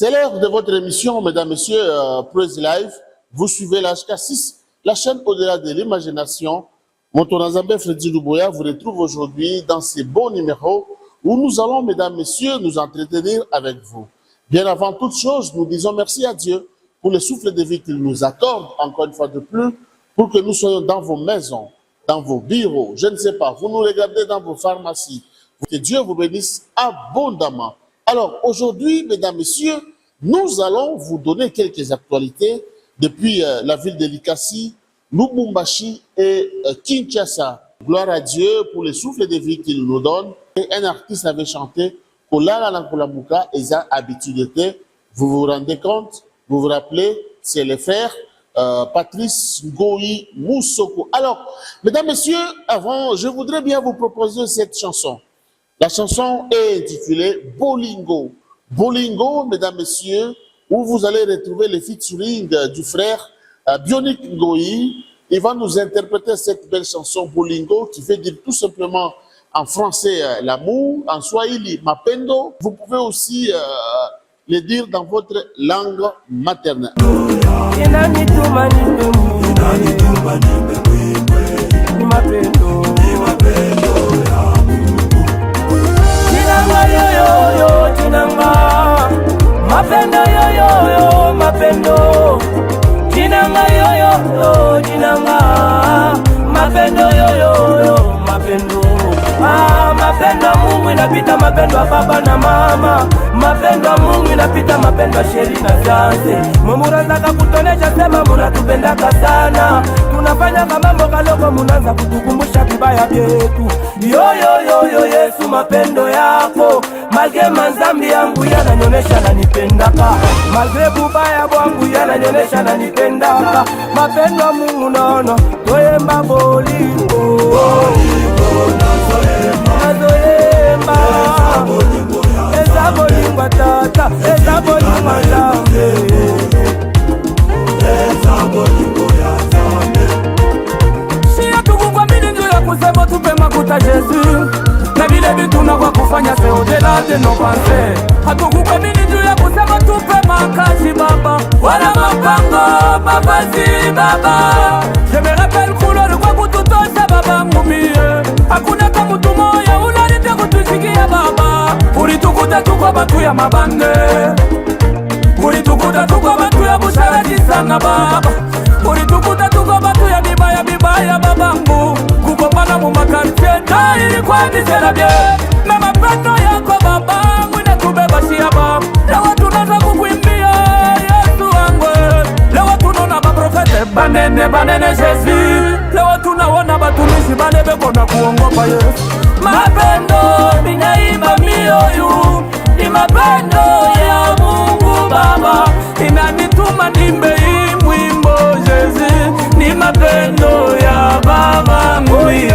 C'est l'heure de votre émission, mesdames, messieurs, Praise Live. Vous suivez l'HK6, la chaîne au-delà de l'imagination. Montonazambe Freddy Luboya vous retrouve aujourd'hui dans ces beaux numéros où nous allons, mesdames, messieurs, nous entretenir avec vous. Bien avant toute chose, nous disons merci à Dieu pour le souffle de vie qu'il nous accorde, encore une fois de plus, pour que nous soyons dans vos maisons, dans vos bureaux, je ne sais pas, vous nous regardez dans vos pharmacies. Que Dieu vous bénisse abondamment. Alors, aujourd'hui, mesdames, messieurs, nous allons vous donner quelques actualités depuis la ville de Likasi, Lubumbashi et Kinshasa. Gloire à Dieu pour le souffle de vie qu'il nous donne. Et un artiste avait chanté « Kolala na kolamuka » et ça, habitude. Vous vous rendez compte? Vous vous rappelez? C'est le frère Patrice Ngoyi Moussoko. Alors, mesdames, messieurs, avant, je voudrais bien vous proposer cette chanson. La chanson est intitulée Bolingo. Bolingo, mesdames, messieurs, où vous allez retrouver le featuring du frère Bionic Ngoyi. Il va nous interpréter cette belle chanson Bolingo qui veut dire tout simplement en français l'amour, en swahili mapendo. Vous pouvez aussi le dire dans votre langue maternelle. Mapendo yo yo yo mapendo Jinanga yo yo yo jinanga Mapendo yo yo yo mapendo mapendo Mungu inapita mapendo ya baba na mama. Mapendo Mungu inapita mapendo ya sheri na fiance. Mumuranza kutonesha sema munatupendaka sana. Tunafanya kama mambo kaloko munanza kutukumbusha vibaya vyetu. Yo yo yo yo Yesu mapendo yako. Malgre manzambi yangu yananyonesha na nipendaka. Malgre bubaya bwangu yananyonesha na nipendaka. Mapendo ya Mungu nono toyemba bolingo. Bolingo nazoyemba eza bolingo tata, eza bolingo nzambe, eza bolingo ya nzambe. Shia tukukwa milinzo ya kusema tupe makuta Yesu. Na vile vitu na kwa kufanya c'est au-delà de nos pensées. Hatukukwa milinzo ya kusema tupe makazi baba. Wala mapango mavazi baba. Je me rappelle couleur kwa kututosha baba ngumie. Hakuna kama mtu moya unalete kutusikia baba. Ulitukuta tukwa batu ya mabande. Ulitukuta tukwa batu ya busharati sana baba. Ulitukuta tukwa batu ya bibaya babangu. Kukombana mu makartie na ilikuwa nisera bie. Na mapendo yako babangu inatubeba shiaba. Lewa tunaza kukuimbia Yesu wangwe. Lewa tunona maprofete banene Jésus. Lewa tunaona batumishi banebe kona kuongopa Yesu. Mapendo minaimba mioyo. Ni mapendo ya Mungu Baba. Inanituma nimbe hii mwimbo Yesu. Ni mapendo ya Baba nguye.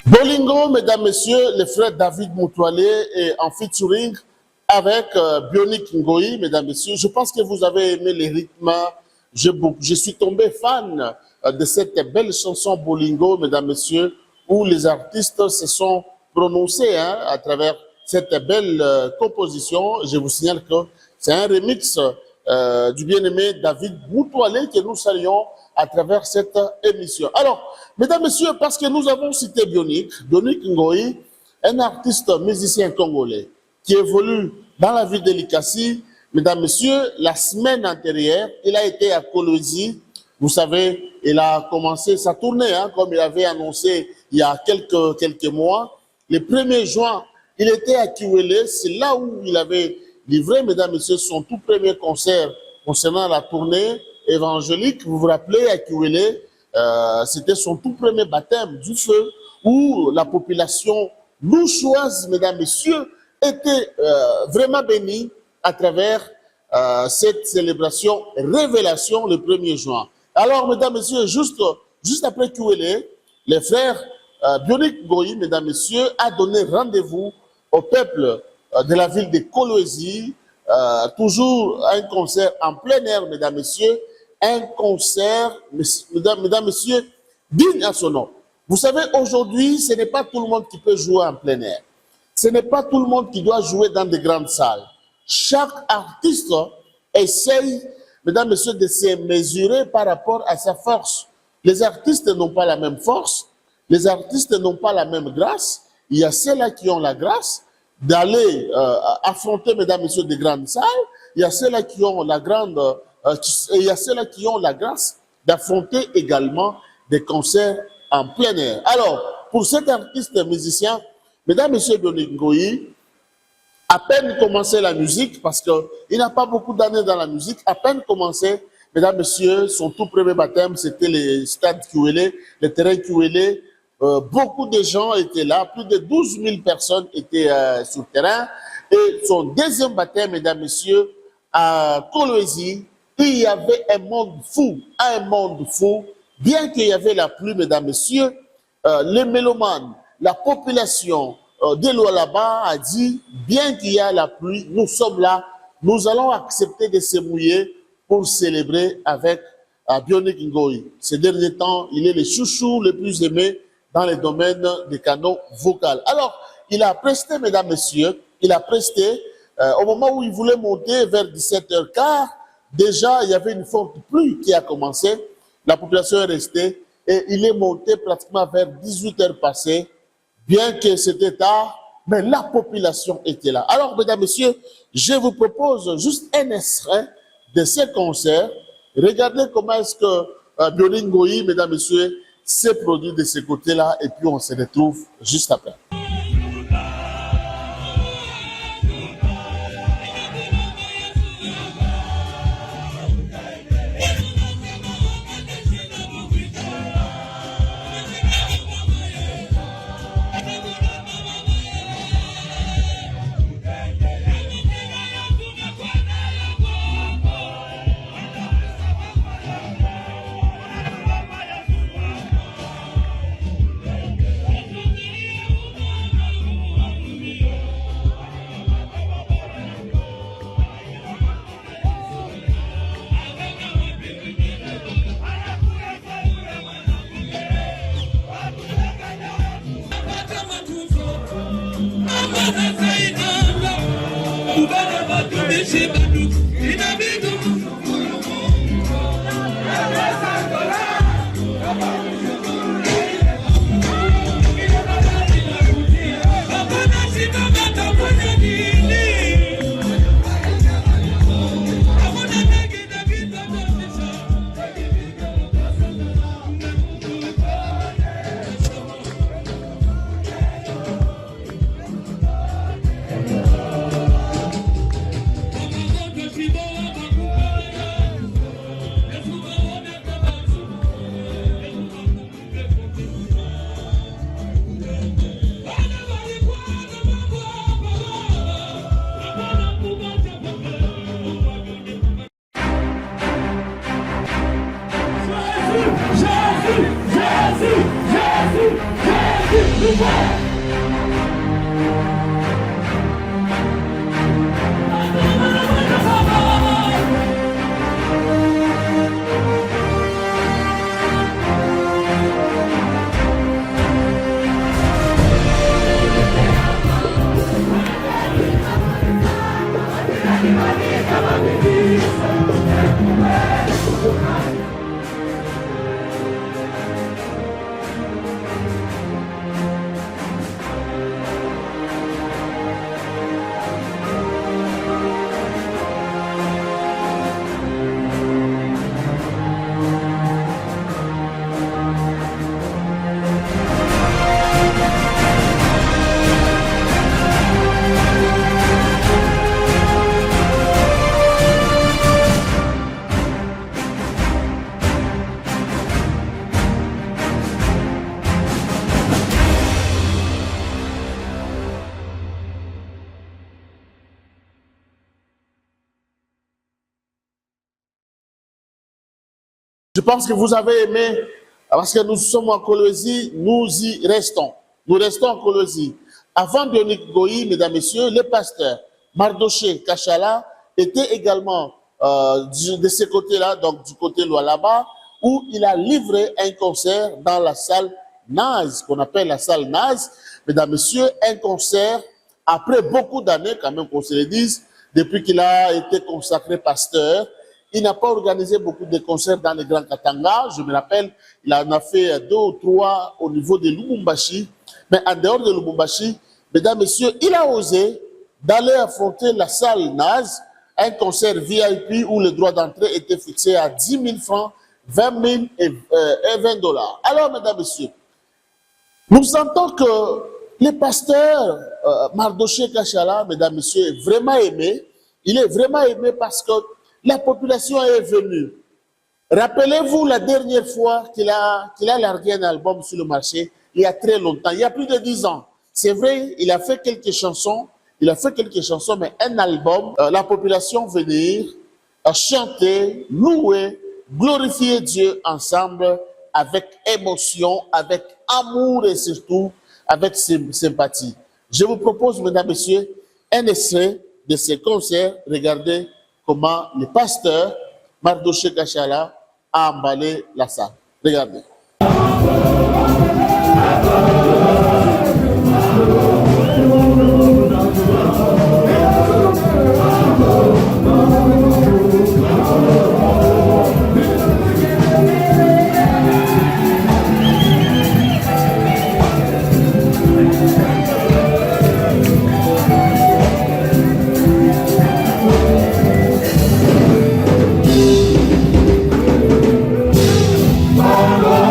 Bolingo, mesdames, messieurs, le frère David Moutoualé est en featuring avec Bionic Ngoyi, mesdames, messieurs. Je pense que vous avez aimé les rythmes. Je suis tombé fan de cette belle chanson Bolingo, mesdames, messieurs, où les artistes se sont prononcés à travers cette belle composition. Je vous signale que c'est un remix du bien-aimé David Moutoualé que nous saluons à travers cette émission. Alors, mesdames, messieurs, parce que nous avons cité Bionic Ngoyi, un artiste musicien congolais qui évolue dans la ville de Likasi. Mesdames, messieurs, la semaine antérieure, il a été à Kolwezi. Vous savez, il a commencé sa tournée, comme il avait annoncé il y a quelques mois. Le 1er juin, il était à Kiwele. C'est là où il avait livré, mesdames, messieurs, son tout premier concert concernant la tournée évangélique. Vous vous rappelez, à Kiwele, c'était son tout premier baptême du feu, où la population louchoise, mesdames, messieurs, était vraiment bénie à travers cette célébration révélation le 1er juin. Alors, mesdames, messieurs, juste après QLA, les frères Bionic Ngoyi, mesdames, messieurs, a donné rendez-vous au peuple de la ville de Kolwezi, toujours un concert en plein air, mesdames, messieurs, un concert, mesdames, messieurs, digne à son nom. Vous savez, aujourd'hui, ce n'est pas tout le monde qui peut jouer en plein air. Ce n'est pas tout le monde qui doit jouer dans de grandes salles. Chaque artiste essaye, mesdames, messieurs, de se mesurer par rapport à sa force. Les artistes n'ont pas la même force, les artistes n'ont pas la même grâce. Il y a ceux-là qui ont la grâce d'aller affronter, mesdames, messieurs, de grandes salles. Il y a ceux-là qui ont la il y a ceux-là qui ont la grâce d'affronter également des concerts en plein air. Alors, pour cet artiste musicien, mesdames, messieurs Bionic Ngoyi, à peine commencé la musique, parce qu'il n'a pas beaucoup d'années dans la musique, à peine commencé, mesdames, messieurs, son tout premier baptême, c'était les stades QLA, les terrains QLA. Beaucoup de gens étaient là, plus de 12 000 personnes étaient sur le terrain. Et son deuxième baptême, mesdames, messieurs, à Kolwezi, il y avait un monde fou, bien qu'il y avait la pluie, mesdames, messieurs, les mélomanes, la population de Lualaba a dit, bien qu'il y a la pluie, nous sommes là, nous allons accepter de se mouiller pour célébrer avec Bionic Ngoyi. Ces derniers temps, il est le chouchou le plus aimé dans les domaines des canaux vocaux. Alors, il a presté, mesdames, messieurs, il a presté, au moment où il voulait monter vers 17h15, déjà, il y avait une forte pluie qui a commencé, la population est restée, et il est monté pratiquement vers 18h passées, bien que c'était tard, mais la population était là. Alors, mesdames, messieurs, je vous propose juste un extrait de ce concert. Regardez comment est-ce que Bionic Ngoyi, mesdames, messieurs, s'est produit de ce côté-là, et puis on se retrouve juste après. Je pense que vous avez aimé, parce que nous sommes en Colosie, nous y restons. Nous restons en Colosie. Avant Dionique Goyi, mesdames, messieurs, le pasteur Mardoché Kachala était également de ce côté-là, donc du côté Lualaba, où il a livré un concert dans la salle Naz, qu'on appelle la salle Naz. Mesdames, messieurs, un concert, après beaucoup d'années, quand même qu'on se le dise, depuis qu'il a été consacré pasteur, il n'a pas organisé beaucoup de concerts dans les Grands Katanga. Je me rappelle, il en a fait 2 ou 3 au niveau de Lubumbashi. Mais en dehors de Lubumbashi, mesdames, messieurs, il a osé d'aller affronter la salle Naz, un concert VIP où le droit d'entrée était fixé à 10 000 francs, 20 000 et 20 dollars. Alors, mesdames, messieurs, nous sentons que le pasteur Mardoché Kachala, mesdames, messieurs, est vraiment aimé. Il est vraiment aimé parce que la population est venue. Rappelez-vous la dernière fois qu'il a largué un album sur le marché, il y a très longtemps, il y a plus de 10 ans. C'est vrai, il a fait quelques chansons, mais un album, la population venir chanter, louer, glorifier Dieu ensemble avec émotion, avec amour et surtout avec sympathie. Je vous propose, mesdames, messieurs, un extrait de ces concerts. Regardez comment le pasteur Mardoché Kachala a emballé la salle. Regardez. Oh,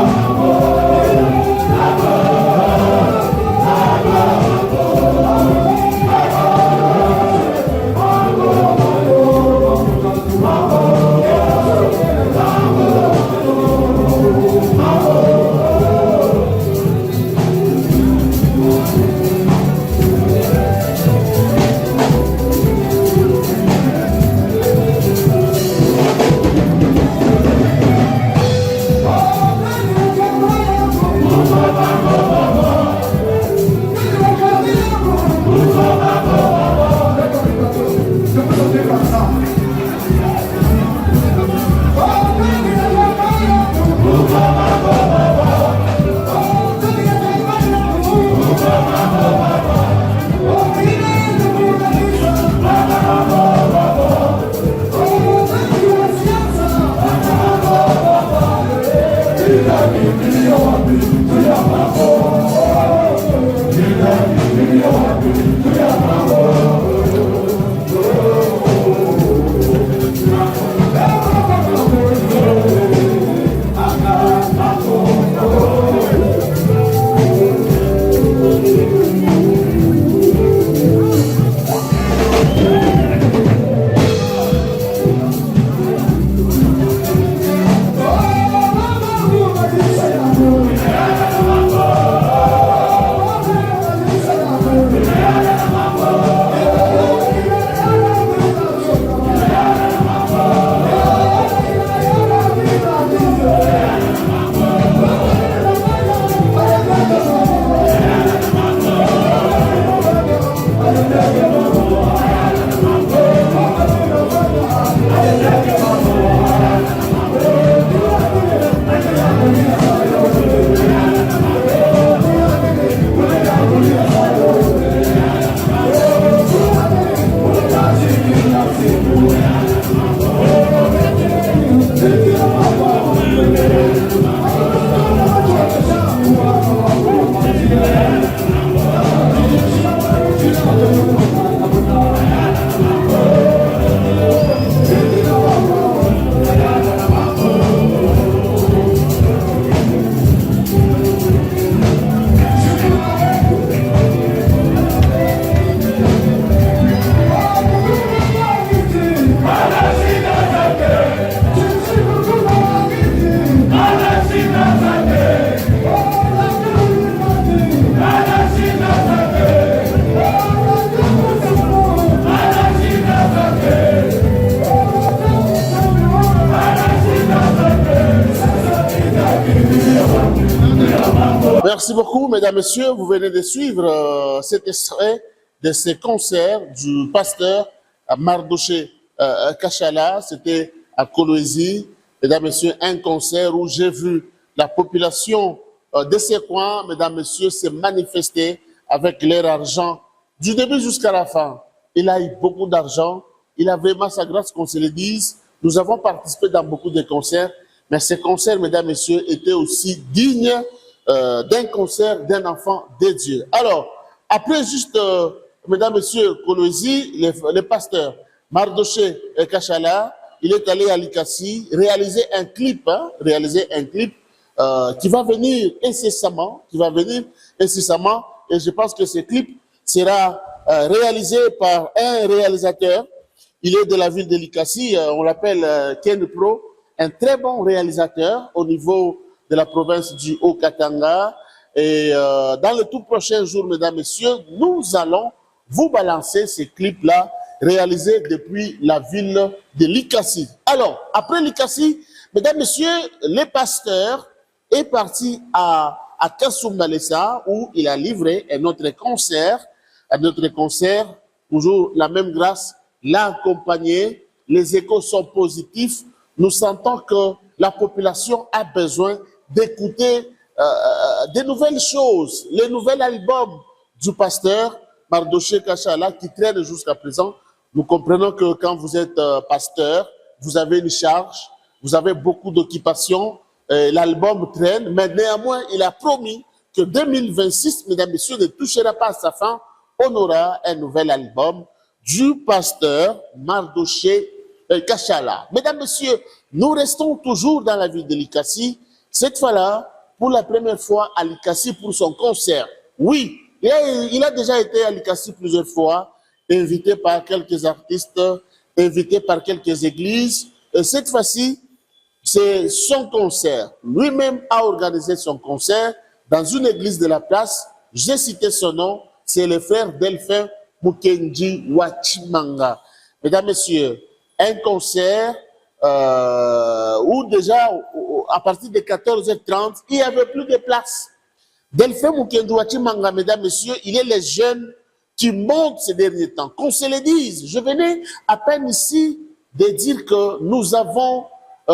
Merci beaucoup, mesdames, messieurs. Vous venez de suivre cet extrait de ces concerts du pasteur Mardoché Kachala. C'était à Kolwezi. Mesdames, messieurs, un concert où j'ai vu la population de ces coins, mesdames, messieurs, se manifester avec leur argent du début jusqu'à la fin. Il a eu beaucoup d'argent. Il a vraiment sa grâce qu'on se le dise. Nous avons participé dans beaucoup de concerts, mais ces concerts, mesdames, messieurs, étaient aussi dignes d'un concert d'un enfant de Dieu. Alors, après juste, mesdames, messieurs, Kolwezi, le pasteur Mardoché Kachala, il est allé à Likasi réaliser un clip, qui va venir incessamment, et je pense que ce clip sera réalisé par un réalisateur. Il est de la ville de Likasi, on l'appelle Ken Pro, un très bon réalisateur au niveau de la province du Haut-Katanga. Et dans le tout prochain jour, mesdames, messieurs, nous allons vous balancer ces clips-là réalisés depuis la ville de Likasi. Alors, après Likasi, mesdames, messieurs, le pasteur est parti à Kasumbalesa où il a livré un autre concert, toujours la même grâce l'a accompagné. Les échos sont positifs. Nous sentons que la population a besoin d'écouter des nouvelles choses, les nouveaux albums du pasteur Mardoché Kachala qui traîne jusqu'à présent. Nous comprenons que quand vous êtes pasteur, vous avez une charge, vous avez beaucoup d'occupations, l'album traîne, mais néanmoins, il a promis que 2026, mesdames, messieurs, ne touchera pas à sa fin, on aura un nouvel album du pasteur Mardoché Kachala. Mesdames, messieurs, nous restons toujours dans la ville de Likasi, cette fois-là, pour la première fois à Likasi pour son concert. Oui, il a déjà été à Likasi plusieurs fois, invité par quelques artistes, invité par quelques églises. Et cette fois-ci, c'est son concert. Lui-même a organisé son concert dans une église de la place. J'ai cité son nom, c'est le frère Delphin Mukendi Wachimanga. Mesdames, messieurs, un concert où déjà, à partir de 14h30, il n'y avait plus de place. Delphin Mukendi Wachimanga, mesdames, messieurs, il est le jeune qui monte ces derniers temps. Qu'on se le dise, je venais à peine ici de dire que nous avons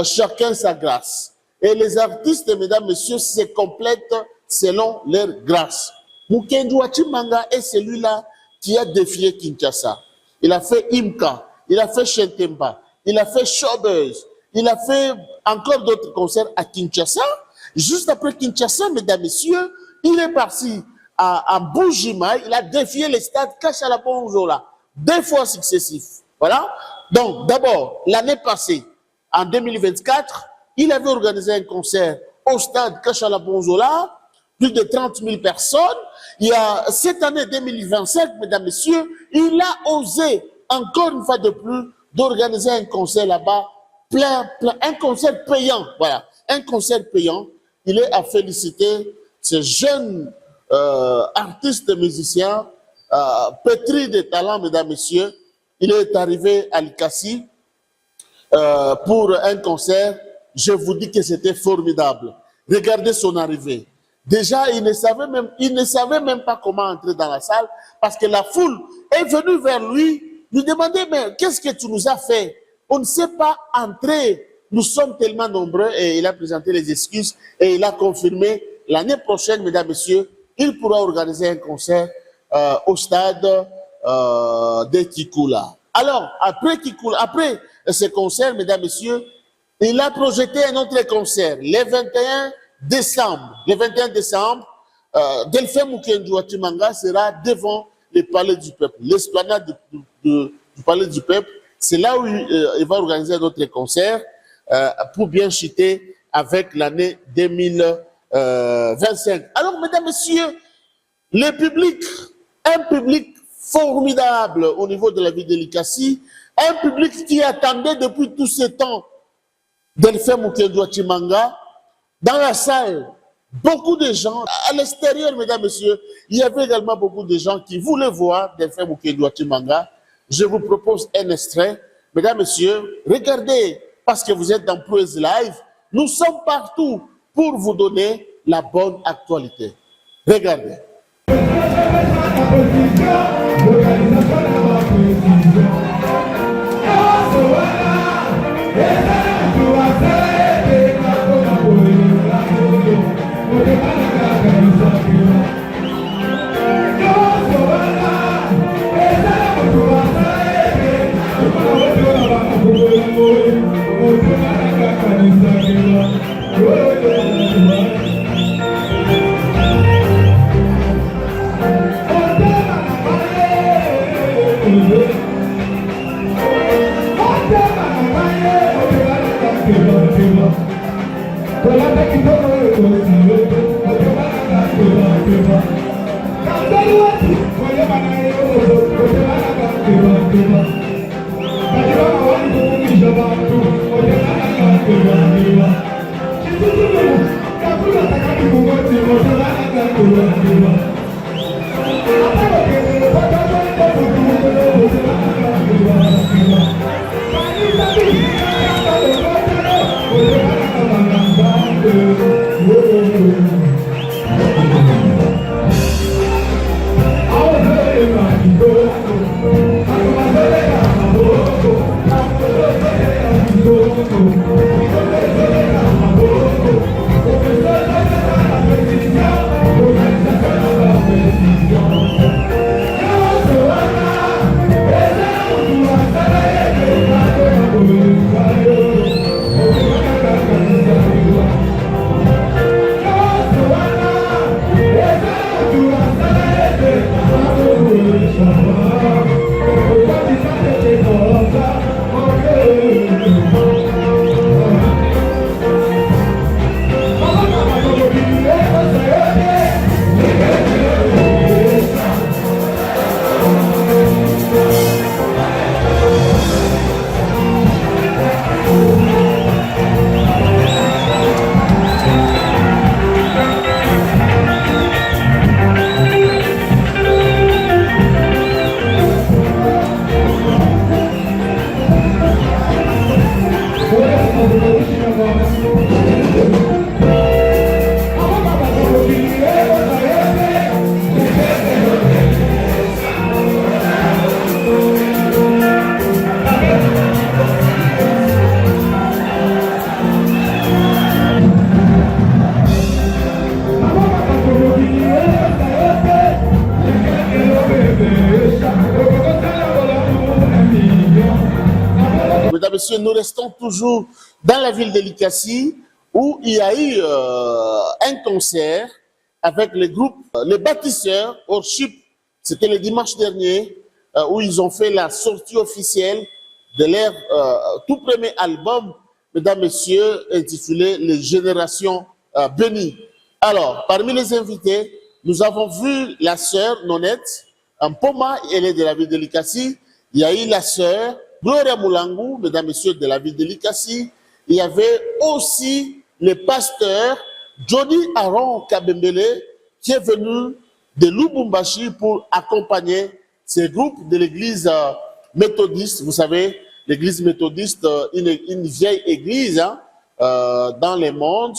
chacun sa grâce. Et les artistes, mesdames, messieurs, se complètent selon leur grâce. Mukendi Wachimanga est celui-là qui a défié Kinshasa. Il a fait Imka, il a fait Shentemba, il a fait Showbuzz, il a fait encore d'autres concerts à Kinshasa. Juste après Kinshasa, mesdames, messieurs, il est parti à Bujima, il a défié le stade Kachala Bonjola, 2 fois successifs. Voilà. Donc, d'abord, l'année passée, en 2024, il avait organisé un concert au stade Kachala Bonjola, plus de 30 000 personnes. Il y a cette année 2025, mesdames, messieurs, il a osé, encore une fois de plus, d'organiser un concert là-bas, plein, un concert payant. Voilà, un concert payant. Il est à féliciter ces jeunes artistes musiciens, pétris de talent, mesdames, messieurs. Il est arrivé à Likasi pour un concert. Je vous dis que c'était formidable. Regardez son arrivée. Déjà, il ne savait même pas comment entrer dans la salle parce que la foule est venue vers lui, lui demander, mais qu'est-ce que tu nous as fait? On ne sait pas entrer. Nous sommes tellement nombreux et il a présenté les excuses et il a confirmé l'année prochaine, mesdames, messieurs, il pourra organiser un concert au stade de Kikula. Alors, après ce concert, mesdames, messieurs, il a projeté un autre concert, le 21 décembre. Le 21 décembre, Delphin Mukendi Wachimanga sera devant le Palais du Peuple, l'esplanade du Palais du Peuple. C'est là où il va organiser un autre concert pour bien chuter avec l'année 2025. Alors, mesdames, messieurs, le public, un public formidable au niveau de la ville de Likasi, un public qui attendait depuis tout ce temps Delphin Mukendi Wachimanga. Dans la salle, beaucoup de gens, à l'extérieur, mesdames, messieurs, il y avait également beaucoup de gens qui voulaient voir Delphin Mukendi Wachimanga. Je vous propose un extrait. Mesdames, messieurs, regardez, parce que vous êtes dans Praise Live, nous sommes partout pour vous donner la bonne actualité. Regardez. Mesdames, Messieurs, nous restons toujours dans la ville de Likasi où il y a eu un concert avec le groupe Les Bâtisseurs Worship. C'était le dimanche dernier où ils ont fait la sortie officielle de leur tout premier album, Mesdames, Messieurs, intitulé Les Générations Bénies. Alors, parmi les invités, nous avons vu la sœur Nonette Mpoma, elle est de la ville de Likasi. Il y a eu la sœur Gloria Moulangu, mesdames, messieurs, de la ville de Likasi. Il y avait aussi le pasteur Johnny Aaron Kabembele qui est venu de Lubumbashi pour accompagner ces groupes de l'église méthodiste. Vous savez, l'église méthodiste, une vieille église dans le monde.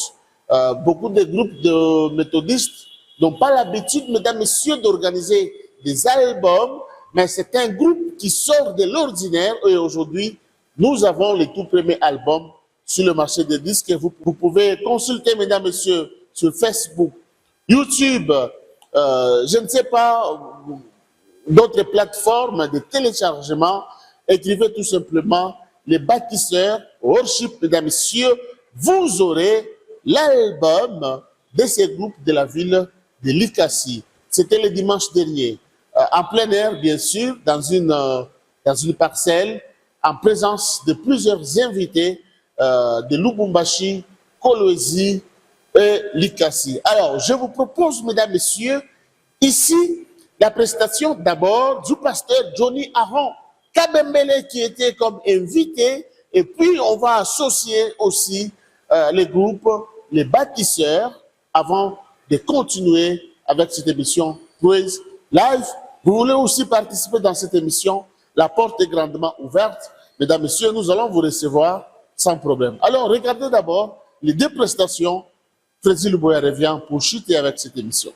Beaucoup de groupes de méthodistes n'ont pas l'habitude, mesdames, messieurs, d'organiser des albums, mais c'est un groupe qui sort de l'ordinaire et aujourd'hui, nous avons le tout premier album sur le marché des disques. Vous pouvez consulter, mesdames, messieurs, sur Facebook, YouTube, je ne sais pas, d'autres plateformes de téléchargement. Écrivez tout simplement Les Bâtisseurs Worship, mesdames, messieurs, vous aurez l'album de ces groupes de la ville de Likasi. C'était le dimanche dernier. En plein air, bien sûr, dans une parcelle, en présence de plusieurs invités de Lubumbashi, Kolwezi et Likasi. Alors, je vous propose, mesdames, messieurs, ici, la prestation d'abord du pasteur Johnny Aaron Kabembele qui était comme invité, et puis on va associer aussi les groupes, les bâtisseurs, avant de continuer avec cette émission Praise Live. Vous voulez aussi participer dans cette émission, la porte est grandement ouverte. Mesdames, messieurs, nous allons vous recevoir sans problème. Alors, regardez d'abord les deux prestations. Freddy Luboya revient pour chuter avec cette émission.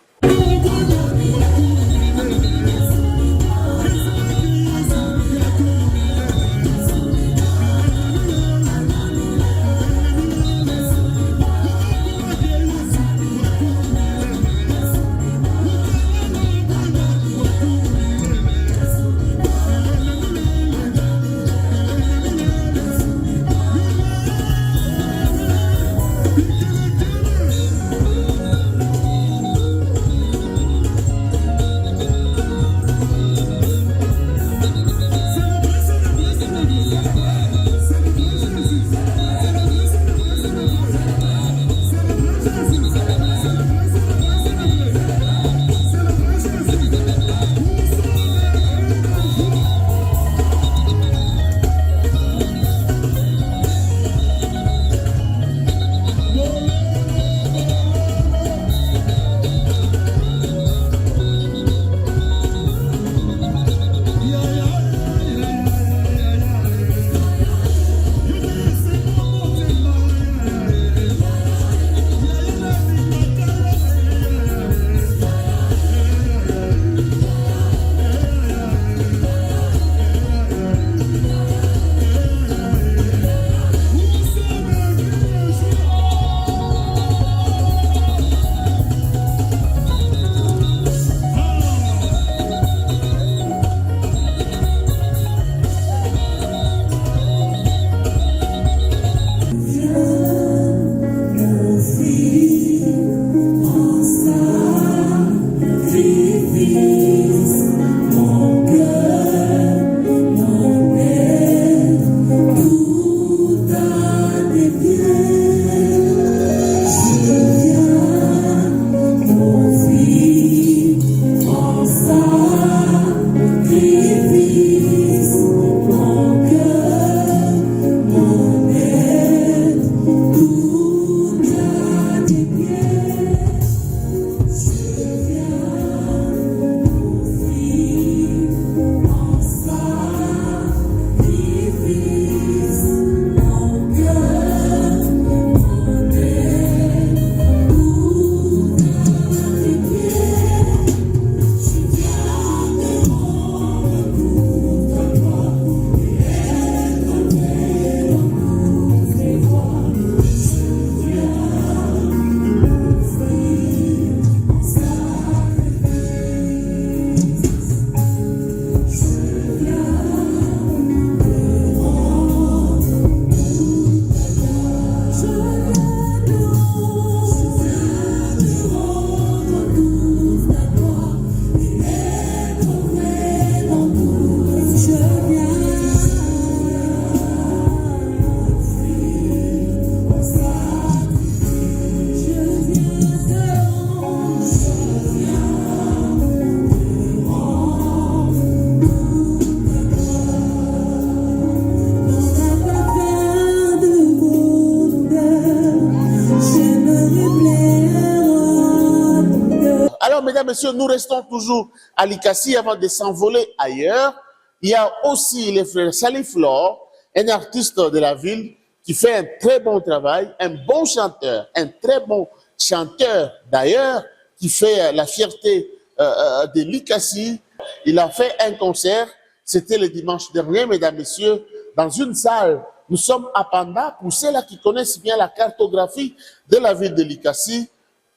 Mesdames, Messieurs, nous restons toujours à Likasi avant de s'envoler ailleurs. Il y a aussi les frères Salif Lor, un artiste de la ville qui fait un très bon travail, un bon chanteur, un très bon chanteur d'ailleurs, qui fait la fierté de Likasi. Il a fait un concert, c'était le dimanche dernier, mesdames, messieurs, dans une salle. Nous sommes à Panda, pour ceux-là qui connaissent bien la cartographie de la ville de Likasi,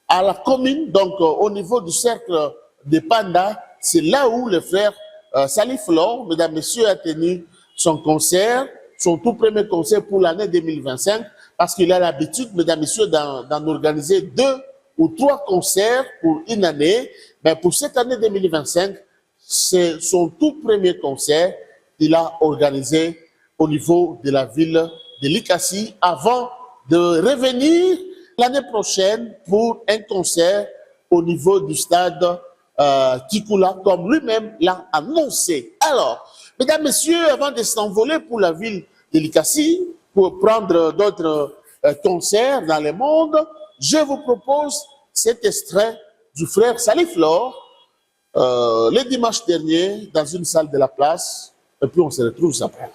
à la commune, donc au niveau du cercle de Panda, c'est là où le frère Salif Lor, mesdames, messieurs, a tenu son concert, son tout premier concert pour l'année 2025, parce qu'il a l'habitude, mesdames, messieurs, d'en organiser 2 ou 3 concerts pour une année. Mais pour cette année 2025, c'est son tout premier concert qu'il a organisé au niveau de la ville de Likasi avant de revenir l'année prochaine pour un concert au niveau du stade Kikula, comme lui-même l'a annoncé. Alors, mesdames, messieurs, avant de s'envoler pour la ville de Likasi, pour prendre d'autres concerts dans le monde, je vous propose cet extrait du frère Salif Lor, le dimanche dernier, dans une salle de la place, et puis on se retrouve après.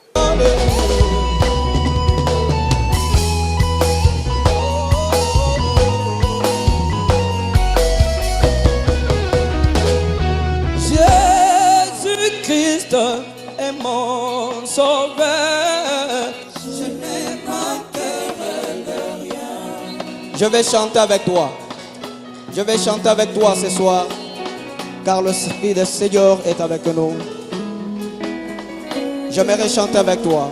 sauveur. Je ne manquerai de rien. Je vais chanter avec toi. Je vais chanter avec toi ce soir, car le Esprit du Seigneur est avec nous. J'aimerais chanter avec toi.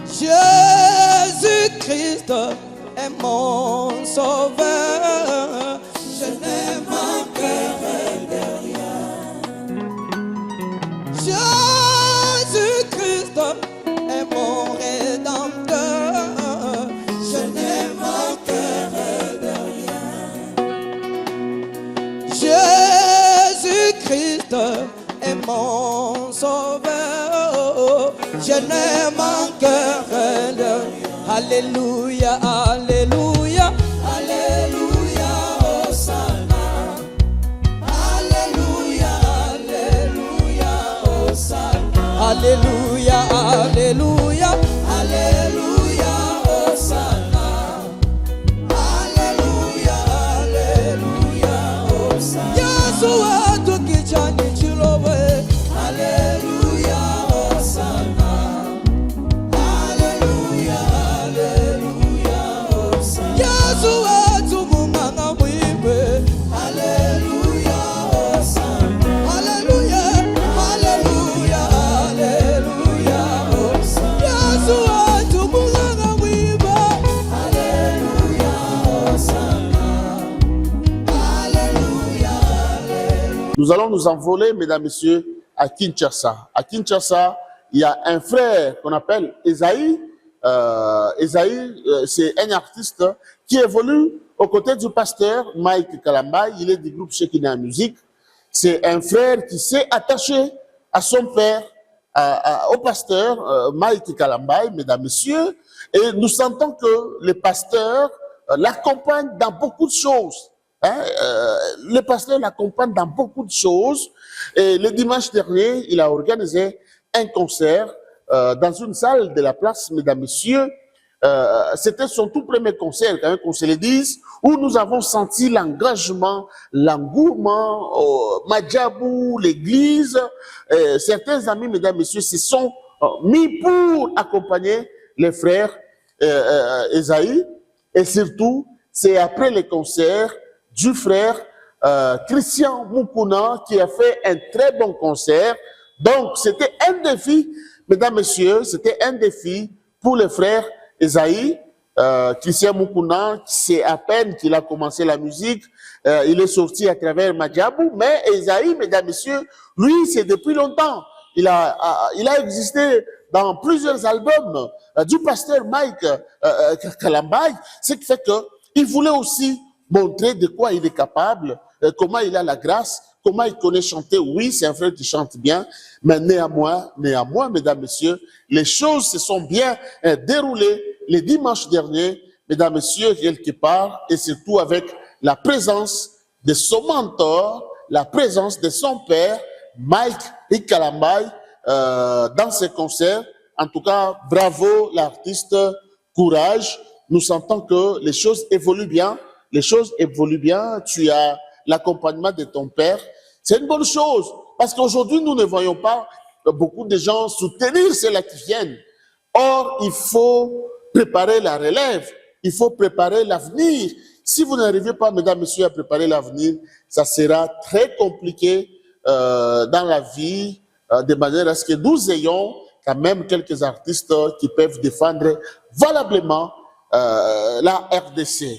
Jésus-Christ est mon sauveur. Je ne manquerai de rien. Jésus-Christ est mon rédempteur. Je ne manquerai de rien. Jésus-Christ est mon sauveur. Je ne manquerai de rien. Alléluia, alléluia, alléluia, Hosanna. Alléluia, alléluia, Hosanna. Alléluia, alléluia, alléluia, Hosanna. Alléluia, alléluia, Hosanna. Yeshua tukichani chilowe. Alléluia, Hosanna. Alléluia, alléluia, Hosanna. Yeshua tumunganga mwibe. Alléluia, Hosanna. Alléluia, alléluia, alléluia, Hosanna. Yeshua tumunganga mwibe. Alléluia, Hosanna. Alléluia, alléluia. Nous allons nous envoler, mesdames, messieurs, à Kinshasa. À Kinshasa, il y a un frère qu'on appelle Esaïe. C'est un artiste qui évolue aux côtés du pasteur Mike Kalambay. Il est du groupe Shekinah Music. C'est un frère qui s'est attaché à son père, au pasteur Mike Kalambay, mesdames, messieurs. Et nous sentons que le pasteur l'accompagne dans beaucoup de choses. Le pasteur l'accompagne dans beaucoup de choses. Et le dimanche dernier, il a organisé un concert dans une salle de la place, mesdames, messieurs. C'était son tout premier concert, quand même, qu'on se le dise, où nous avons senti l'engagement, l'engouement, Madjabou, l'église. Certains amis, mesdames, messieurs, se sont mis pour accompagner les frères Esaïe. Et surtout, c'est après le concert du frère Christian Mukuna qui a fait un très bon concert. Donc, c'était un défi, mesdames, messieurs, c'était un défi pour les frères Esaïe. Christian Mukuna, c'est à peine qu'il a commencé la musique, il est sorti à travers Madjabou, mais Esaïe, mesdames, messieurs, lui, c'est depuis longtemps. Il a existé dans plusieurs albums du pasteur Mike Kalambay, ce qui fait qu'il voulait aussi montrer de quoi il est capable, comment il a la grâce, comment il connaît chanter. Oui, c'est un frère qui chante bien, mais néanmoins, mesdames, messieurs, les choses se sont bien déroulées les dimanches derniers, mesdames, messieurs, quelque part, et surtout avec la présence de son mentor, la présence de son père, Mike Kalambay, dans ses concerts. En tout cas, bravo l'artiste, courage. Nous sentons que les choses évoluent bien. Les choses évoluent bien, tu as l'accompagnement de ton père. C'est une bonne chose, parce qu'aujourd'hui, nous ne voyons pas beaucoup de gens soutenir ceux-là qui viennent. Or, il faut préparer la relève, il faut préparer l'avenir. Si vous n'arrivez pas, mesdames, messieurs, à préparer l'avenir, ça sera très compliqué dans la vie, de manière à ce que nous ayons quand même quelques artistes qui peuvent défendre valablement la RDC.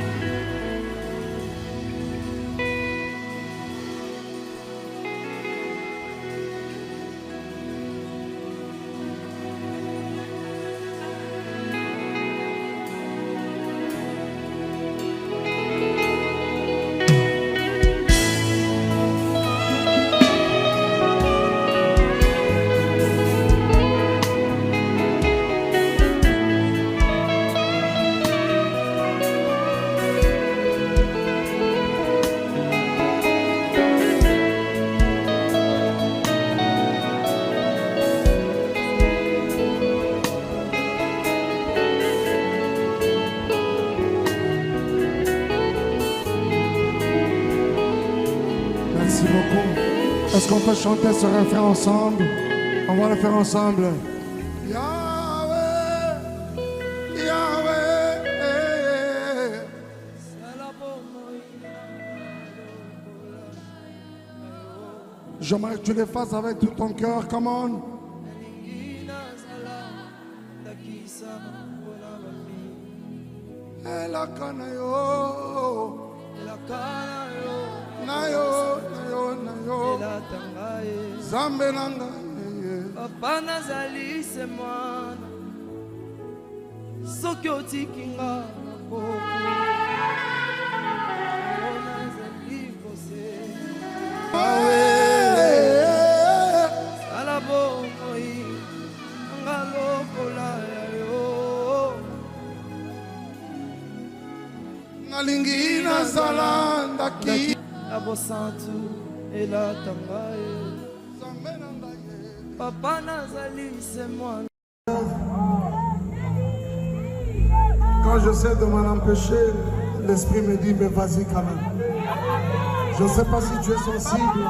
Est-ce qu'on peut chanter ce refrain ensemble? On va le faire ensemble. Yahweh, Yahweh. J'aimerais que tu les fasses avec tout ton cœur. Come on. Elakana yo, nayo, nayo, nayo. Zambe nanga. Papa nazali se mwana soki otikinga maboko nazali kose sala bomoi nga lokola yo Nalingi nazala ndaki abosantu elatanga ye Papa nazali se mwana. Quand j'essaie de m'en empêcher, l'esprit me dit mais vas-y quand même. Je ne sais pas si tu es sensible.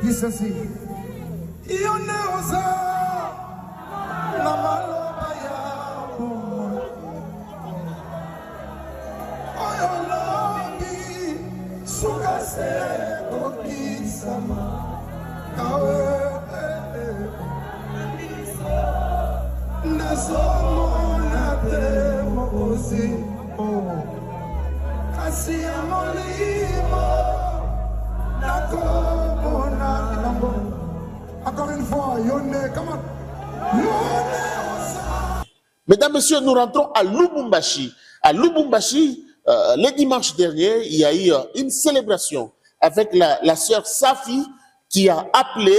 Dis ceci. Encore une fois, Yone, comment? Mesdames, Messieurs, nous rentrons à Lubumbashi. À Lubumbashi, le dimanche dernier, il y a eu une célébration avec la sœur Safi qui a appelé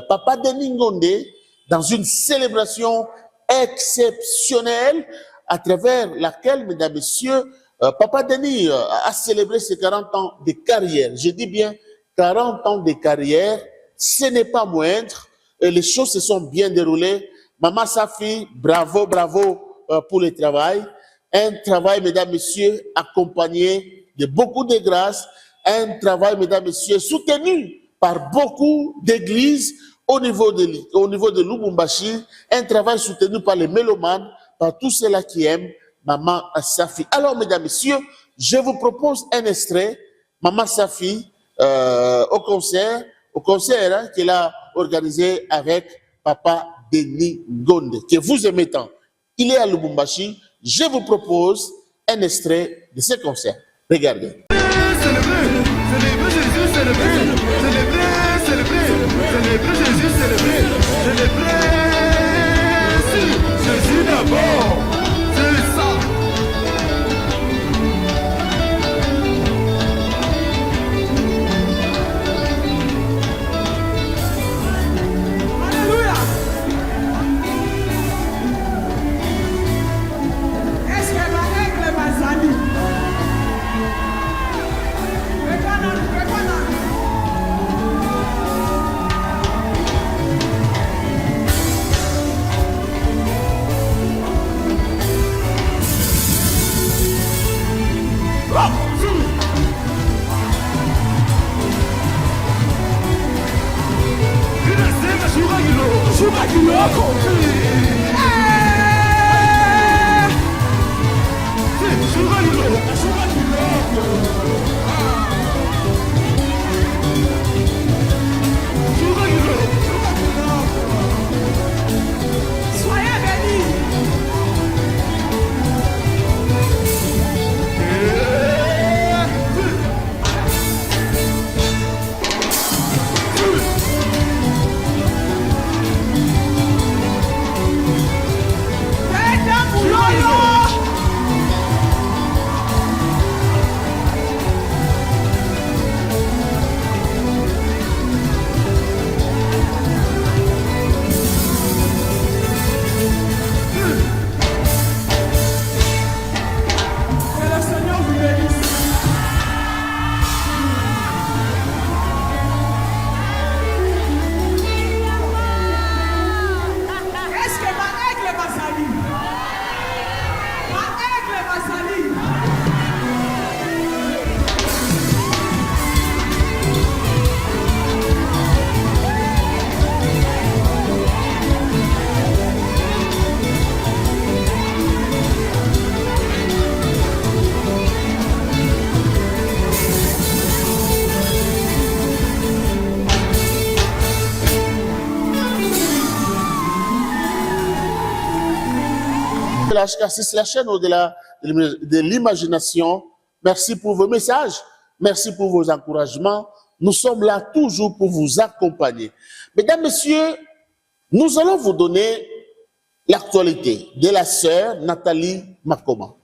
Papa Denis Ngonde dans une célébration exceptionnelle à travers laquelle, mesdames, messieurs, Papa Denis a célébré ses 40 ans de carrière. Je dis bien 40 ans de carrière, ce n'est pas moindre. Et les choses se sont bien déroulées. Maman Safi, bravo, bravo pour le travail. Un travail, mesdames, messieurs, accompagné de beaucoup de grâce. Un travail, mesdames, messieurs, soutenu par beaucoup d'églises au niveau de Lubumbashi. Un travail soutenu par les mélomanes, par tous ceux-là qui aiment Maman Safi. Alors, mesdames, messieurs, je vous propose un extrait. Maman Safi au concert hein, qu'elle a organisé avec Papa Denis Ngonde, que vous aimez tant. Il est à Lubumbashi. Je vous propose un extrait de ce concert. Regardez. Célébrer Jésus, célébrer Jésus, célébrer Jésus d'abord, c'est ça. Alléluia. Est-ce que ma règle m'a sali? Soyez bénis. La HK6, la chaîne au-delà de l'imagination. Merci pour vos messages. Merci pour vos encouragements. Nous sommes là toujours pour vous accompagner. Mesdames, Messieurs, nous allons vous donner l'actualité de la sœur Nathalie Makoma.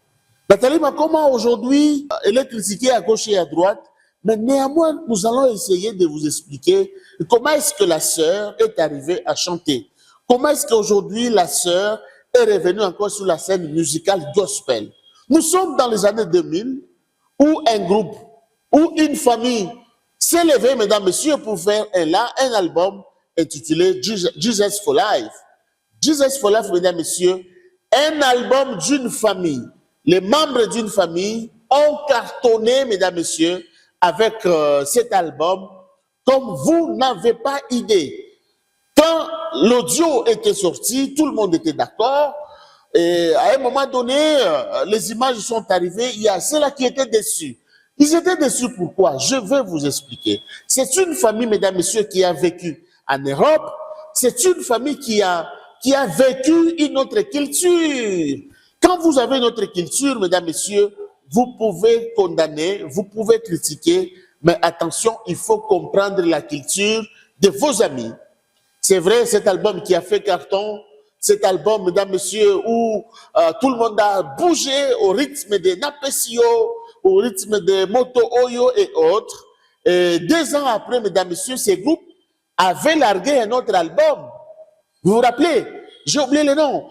Nathalie Makoma, aujourd'hui, elle est critiquée à gauche et à droite, mais néanmoins, nous allons essayer de vous expliquer comment est-ce que la sœur est arrivée à chanter. Comment est-ce qu'aujourd'hui, la sœur est revenue encore sur la scène musicale gospel. Nous sommes dans les années 2000, où un groupe, où une famille s'est levée, mesdames, messieurs, pour faire un album intitulé Jesus for Life. Jesus for Life, mesdames, messieurs, un album d'une famille. Les membres d'une famille ont cartonné, mesdames, messieurs, avec cet album, comme vous n'avez pas idée. Quand l'audio était sorti, tout le monde était d'accord. Et à un moment donné, les images sont arrivées. Il y a ceux-là qui étaient déçus. Ils étaient déçus pourquoi? Je vais vous expliquer. C'est une famille, mesdames, messieurs, qui a vécu en Europe. C'est une famille qui a vécu une autre culture. Quand vous avez une autre culture, mesdames, messieurs, vous pouvez condamner, vous pouvez critiquer, mais attention, il faut comprendre la culture de vos amis. C'est vrai, cet album qui a fait carton, cet album, mesdames, messieurs, où tout le monde a bougé au rythme de Napesio, au rythme de Moto Oyo et autres. Et 2 ans après, mesdames, messieurs, ces groupes avaient largué un autre album. Vous vous rappelez? J'ai oublié le nom.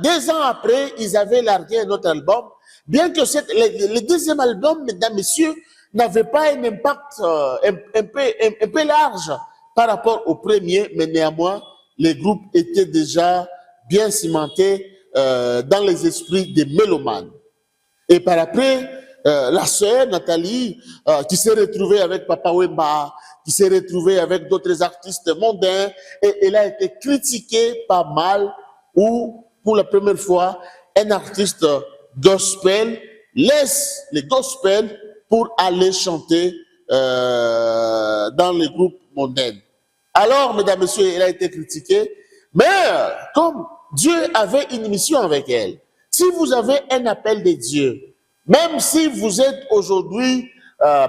2 ans après, ils avaient largué un autre album. Bien que le deuxième album, mesdames, messieurs, n'avait pas un impact un peu large par rapport au premier, mais néanmoins, les groupes étaient déjà bien cimentés dans les esprits des mélomanes. Et par après, la sœur Nathalie, qui s'est retrouvée avec Papa Wemba, qui s'est retrouvée avec d'autres artistes mondains, et elle a été critiquée pas mal, où, pour la première fois, un artiste gospel laisse les gospels pour aller chanter dans les groupes mondains. Alors, mesdames, messieurs, elle a été critiquée, mais comme Dieu avait une mission avec elle, si vous avez un appel de Dieu, même si vous êtes aujourd'hui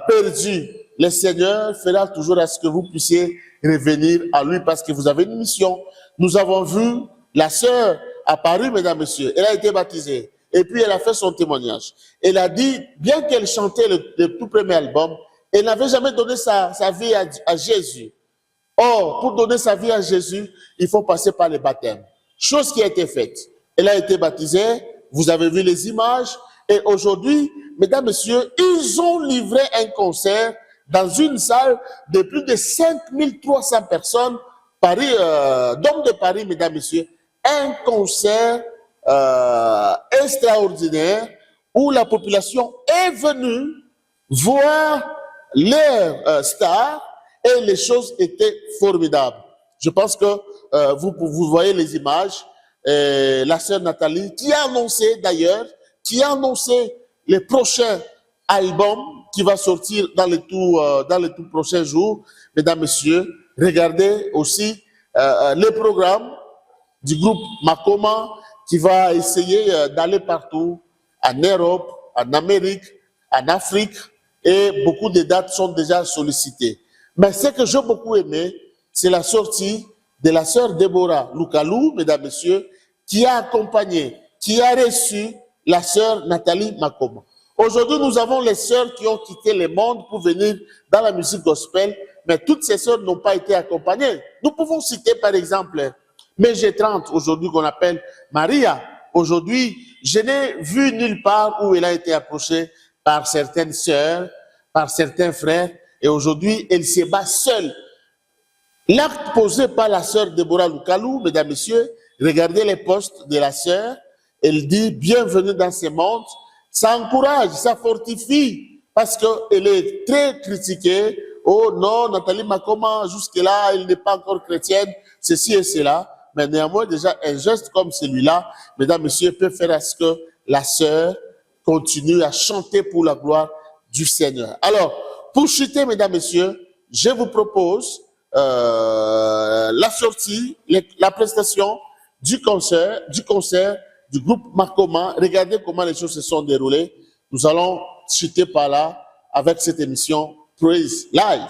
perdu, le Seigneur fera toujours à ce que vous puissiez revenir à lui parce que vous avez une mission. Nous avons vu la sœur à Paris, mesdames, messieurs, elle a été baptisée et puis elle a fait son témoignage. Elle a dit, bien qu'elle chantait le tout premier album, elle n'avait jamais donné sa vie à Jésus. Or, pour donner sa vie à Jésus, il faut passer par le baptême. Chose qui a été faite. Elle a été baptisée, vous avez vu les images, et aujourd'hui, mesdames, messieurs, ils ont livré un concert dans une salle de plus de 5300 personnes, Paris, Dôme de Paris, mesdames, messieurs, un concert extraordinaire où la population est venue voir leur star et les choses étaient formidables. Je pense que vous voyez les images. La sœur Nathalie, qui a annoncé d'ailleurs, qui a annoncé le prochain album qui va sortir dans les tout prochains jours. Mesdames, messieurs, regardez aussi le programme du groupe Makoma qui va essayer d'aller partout, en Europe, en Amérique, en Afrique, et beaucoup de dates sont déjà sollicitées. Mais ce que j'ai beaucoup aimé, c'est la sortie de la sœur Déborah Loukalou, mesdames, messieurs, qui a accompagné, qui a reçu la sœur Nathalie Makoma. Aujourd'hui, nous avons les sœurs qui ont quitté le monde pour venir dans la musique gospel, mais toutes ces sœurs n'ont pas été accompagnées. Nous pouvons citer par exemple MG30, aujourd'hui qu'on appelle Maria. Aujourd'hui, je n'ai vu nulle part où elle a été approchée par certaines sœurs, par certains frères, et aujourd'hui, elle se bat seule. L'acte posé par la sœur Déborah Loukalou, mesdames, messieurs, regardez les posts de la sœur, elle dit « Bienvenue dans ce monde », ça encourage, ça fortifie, parce qu'elle est très critiquée. « Oh non, Nathalie Makoma, jusque-là, elle n'est pas encore chrétienne, ceci et cela ». Mais néanmoins, déjà, un geste comme celui-là, mesdames, messieurs, peut faire à ce que la sœur continue à chanter pour la gloire du Seigneur. Alors, pour chuter, mesdames, messieurs, je vous propose la sortie, la prestation du concert du groupe Makoma. Regardez comment les choses se sont déroulées. Nous allons chuter par là avec cette émission Praise Live.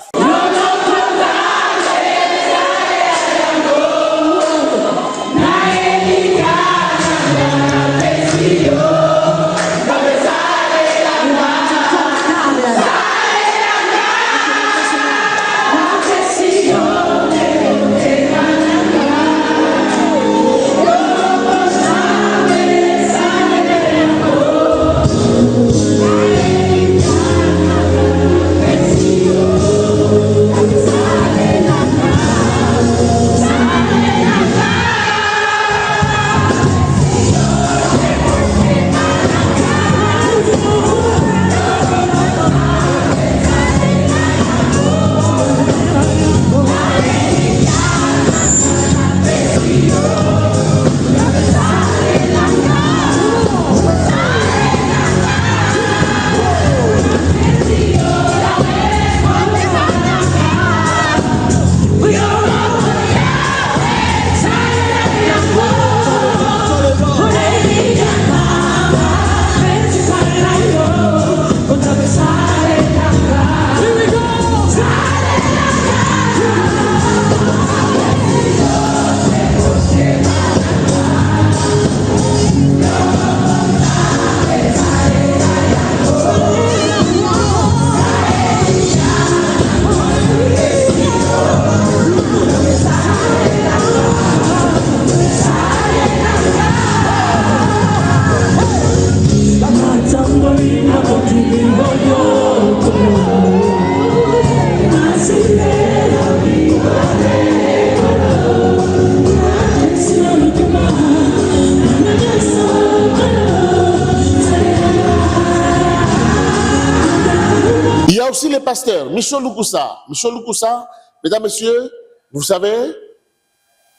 Il y a aussi le pasteur Michel Lukusa. Michel Lukusa, mesdames, messieurs, vous savez,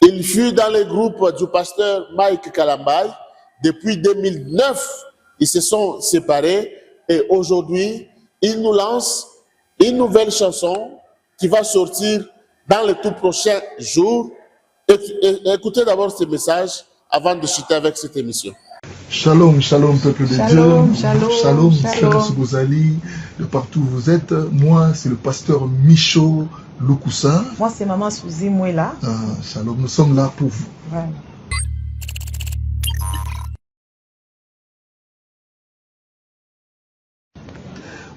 il fut dans le groupe du pasteur Mike Kalambay. Depuis 2009, ils se sont séparés et aujourd'hui, il nous lance une nouvelle chanson qui va sortir dans les tout prochains jours. Écoutez d'abord ce message avant de chuter avec cette émission. Shalom, shalom, peuple de Shalom, Dieu. shalom, Shalom, shalom. frères Sougozali, de partout où vous êtes. Moi, c'est le pasteur Micho Lukusa. Moi, c'est Maman Souzi Mouela. Shalom, nous sommes là pour vous. Voilà.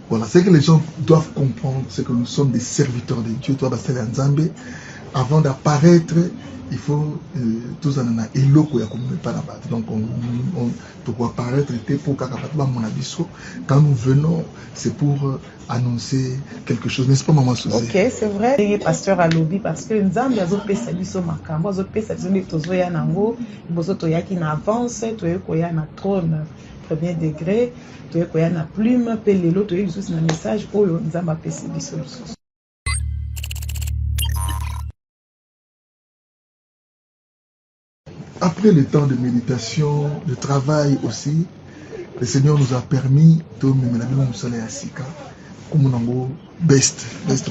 Voilà, c'est que les gens doivent comprendre, c'est que nous sommes des serviteurs de Dieu. Toi, Bastel Nzambe, avant d'apparaître, il faut tous en a eloko ya komeme pas là-bas. Donc on doit apparaître pour mon abisso. Quand nous venons, c'est pour annoncer quelque chose, n'est-ce pas, Maman Souzi? Ok, c'est vrai. Il est pasteur à lobby parce que Nzambe a zopé sa biso makambo, zopé sa biso tozo ya nango, bozo to ya ki na avance, to ya ko ya na trône premier degré, to ya ko ya na plume, pe lelo to ya biso na message oyo Nzambe a pesi biso biso. Après le temps de méditation, de travail aussi, le Seigneur nous a permis de mener la Sika, comme on best. Ok,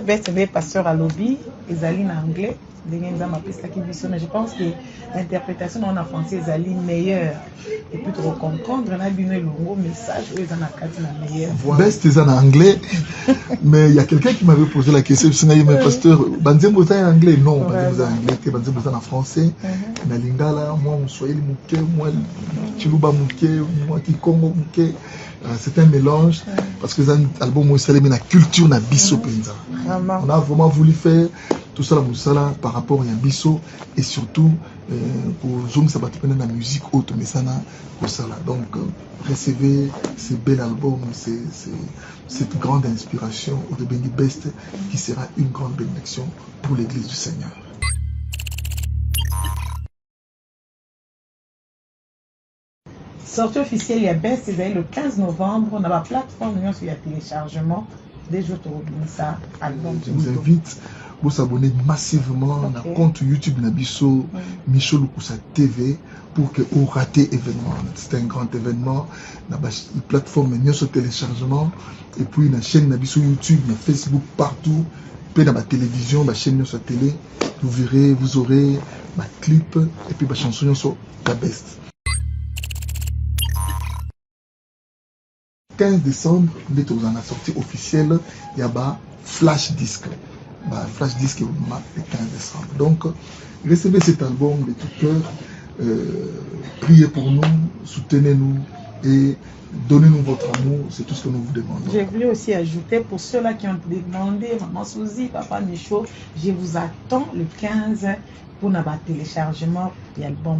best, des pasteurs à lobby, ils allaient en anglais. Je pense que l'interprétation en français est allée meilleure. Et puis de comprendre, on a vu le gros message, ils en ont meilleur. Best est en anglais, mais il y a quelqu'un qui m'avait posé la question, mais pasteur, Banzem vous en anglais? Non, Banzem vous en anglais, Banzem vous en français. Na lingala, moi, on soit le moi, Chiluba Mouké, moi, Kikongo Mouké. C'est un mélange, parce que c'est un album où il y a la culture na biso penza. On a vraiment voulu faire tout ça par rapport à biso et surtout pour zoom ça va la musique haute mais ça na pour ça là. Donc recevez ce bel album, cette grande inspiration au Benny Best qui sera une grande bénédiction pour l'église du Seigneur. Sortie officielle, il y a Best, le 15 novembre, on a la plateforme, il y a téléchargement, des jours de ça, album. Je vous invite à vous abonner massivement à notre compte YouTube Nabiso, Micho Lukusa TV, pour que vous ratez l'événement. C'est un grand événement, la plateforme est sur téléchargement, et puis la chaîne Nabiso YouTube, la Facebook partout, puis dans la télévision, la chaîne sur la télé, vous verrez, vous aurez ma clip, et puis ma chanson sur la Best. 15 décembre, nous avons la sortie officielle, il y a Flash Disc. Flash Disc est le 15 décembre. Donc, recevez cet album de tout cœur, priez pour nous, soutenez-nous et donnez-nous votre amour, c'est tout ce que nous vous demandons. Je voulais aussi ajouter, pour ceux-là qui ont demandé, Maman Souzi, Papa Michaud, je vous attends le 15 pour notre téléchargement de l'album.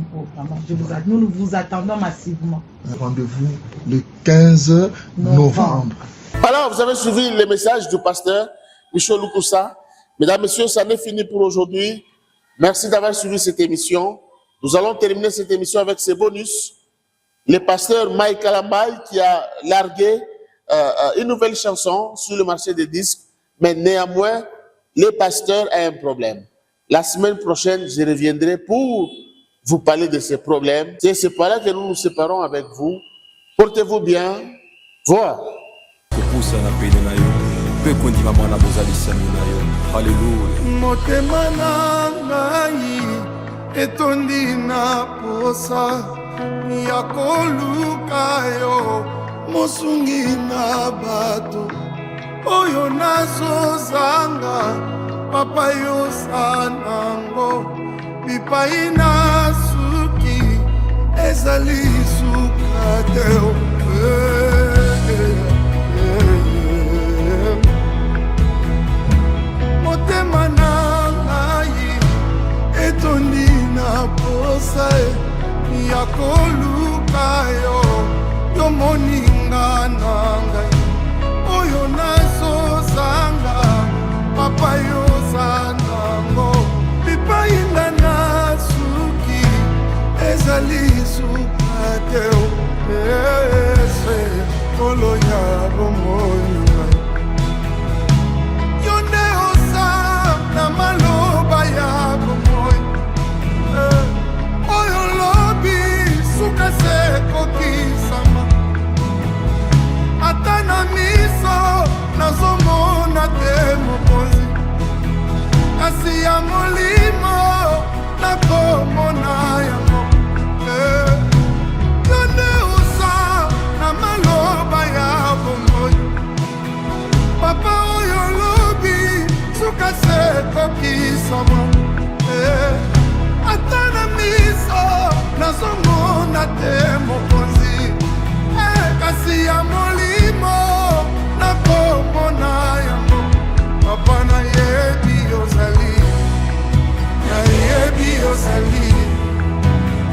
Nous vous attendons massivement. Rendez-vous le 15 novembre. Alors, vous avez suivi les messages du pasteur Michaud Lukusa. Mesdames, Messieurs, ça n'est fini pour aujourd'hui. Merci d'avoir suivi cette émission. Nous allons terminer cette émission avec ces bonus. Le pasteur Mike Kalambay qui a largué une nouvelle chanson sur le marché des disques, mais néanmoins, le pasteur a un problème. La semaine prochaine, je reviendrai pour vous parler de ces problèmes. C'est par là que nous nous séparons avec vous. Portez-vous bien. Voilà. motema na ngai etondi na posa ya koluka yo mosungi na bato oyo nazozanga papa yosanango bipai na suki ezali suka te motema na ngai etondi na posa ya koluka yo yo moninga na ngai oyo nazozanga papa yozanango bipainga na suki ezali suka te ese kolo ya bomoi na maloba ya bomoi oyo lobi suka se kokisama ata na miso nazomona te mokonzi kasi ya molimo nakomona yango yo nde osa na maloba ya bomoi papa oyo lobi suka se kokisama ata na miso nazomona te mokonzi kasi ya molimo nakomona yango papa nayebi ozali nayebi ozali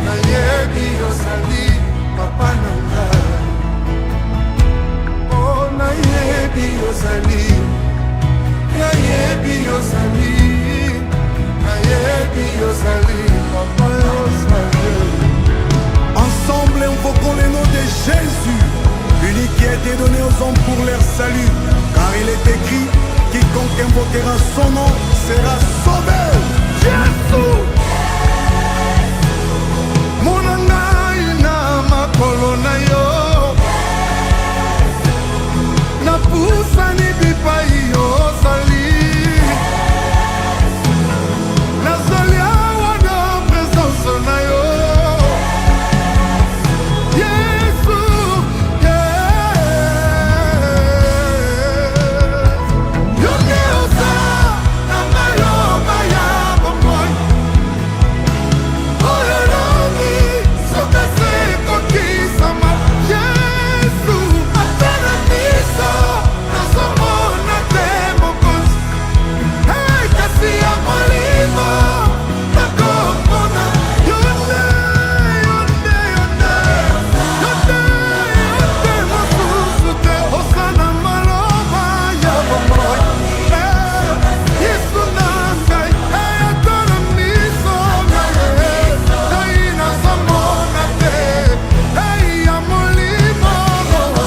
nayebi ozali papa na ngai o nayebi ozali nayebi ozali nayebi ozali papa ozali. Ensemble invoquons le nom de Jésus, l'unique qui a été donné aux hommes pour leur salut, car il est écrit quiconque invoquera son nom sera sauvé.